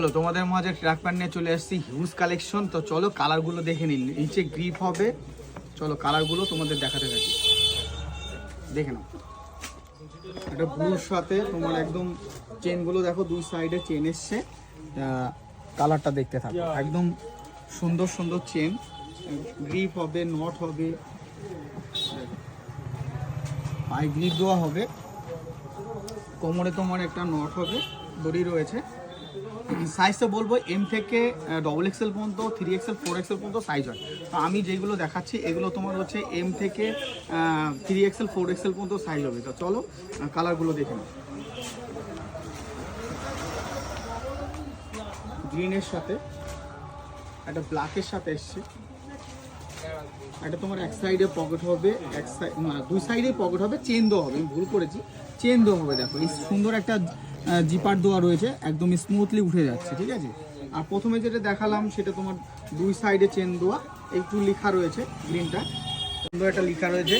চলো তোমাদের মাঝে ট্র্যাক প্যান্ট নিয়ে চলে আসছি, হিউজ কালেকশন। তো চলো কালারগুলো দেখে নিন। নিচে গ্রিপ হবে, চলো কালারগুলো তোমাদের দেখাতে থাকি, দেখে নাও। এটা ব্লুর সাথে তোমার একদম চেনগুলো দেখো, দুই সাইডে চেন এসছে। কালারটা দেখতে থাকো, একদম সুন্দর সুন্দর চেন। গ্রিপ হবে, নট হবে, পায়ে গ্রিপ দেওয়া হবে, কোমরে তোমার একটা নট হবে, দড়ি রয়েছে। সাইজটা বলবো এম থেকে ডবল এক্সেল পর্যন্ত, 3XL 4XL পর্যন্ত সাইজ হয়। তো আমি যেগুলো দেখাচ্ছি এগুলো তোমার হচ্ছে এম থেকে 3XL 4XL পর্যন্ত সাইজ হবে। তো চলো কালারগুলো দেখে নাও। গ্রিনের সাথে একটা ব্ল্যাকের সাথে এসছে। এটা তোমার এক সাইডে পকেট হবে, এক সাইড না দুই সাইডে পকেট হবে, চেন দেওয়া হবে। আমি ভুল করেছি, চেন দেওয়া হবে। দেখো এই সুন্দর একটা জিপার দেওয়া রয়েছে, একদম স্মুথলি উঠে যাচ্ছে, ঠিক আছে। আর প্রথমে যেটা দেখালাম সেটা তোমার দুই সাইডে চেন দেওয়া, একটু লেখা রয়েছে গ্রিনটা, সুন্দর একটা লেখা রয়েছে।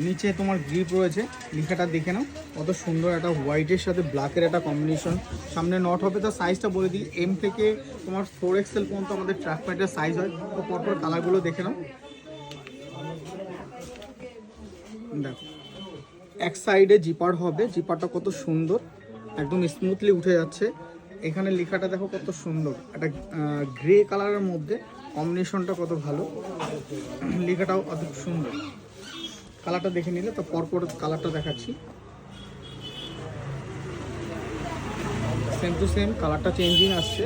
নিচে তোমার গ্রিপ রয়েছে, লেখাটা দেখে নাও কত সুন্দর। একটা হোয়াইটের সাথে ব্ল্যাকের একটা কম্বিনেশন। সামনে নট হবে। তো সাইজটা বলে দিই, এম থেকে তোমার 4XL পর্যন্ত আমাদের ট্র্যাক প্যান্টের সাইজ হয়। তো পরপর কালারগুলো দেখে নাও। দেখো এক সাইডে জিপার হবে, জিপারটা কত সুন্দর, একদম স্মুথলি উঠে যাচ্ছে। এখানে লেখাটা দেখো কত সুন্দর, একটা গ্রে কালারের মধ্যে কম্বিনেশনটা কত ভালো, লেখাটাও অত সুন্দর। কালারটা দেখে নিলে তো পরপর কালারটা দেখাচ্ছি। সেম টু সেম কালারটা চেঞ্জিং আসছে।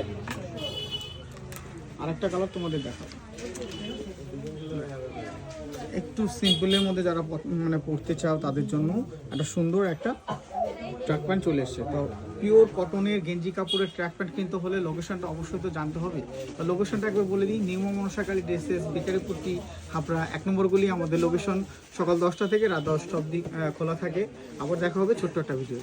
আরেকটা কালার তোমাদের দেখাবো, একটু সিম্পলের মধ্যে যারা মানে পড়তে চাও তাদের জন্য একটা সুন্দর একটা ট্র্যাক প্যান্ট চলে এসছে। তো পিওর কটনের গেঞ্জি কাপড়ের ট্র্যাক প্যান্ট কিনতে হলে লোকেশনটা অবশ্যই তো জানতে হবে। তো লোকেশনটা একবার বলে দিই, নিউ মনসাকালী ড্রেসেস, বিকারিপট্টি, হাবড়া 1 নম্বর গলি আমাদের লোকেশন। সকাল 10টা থেকে রাত 10টা অবধি খোলা থাকে। আবার দেখা হবে ছোট্ট একটা ভিডিও।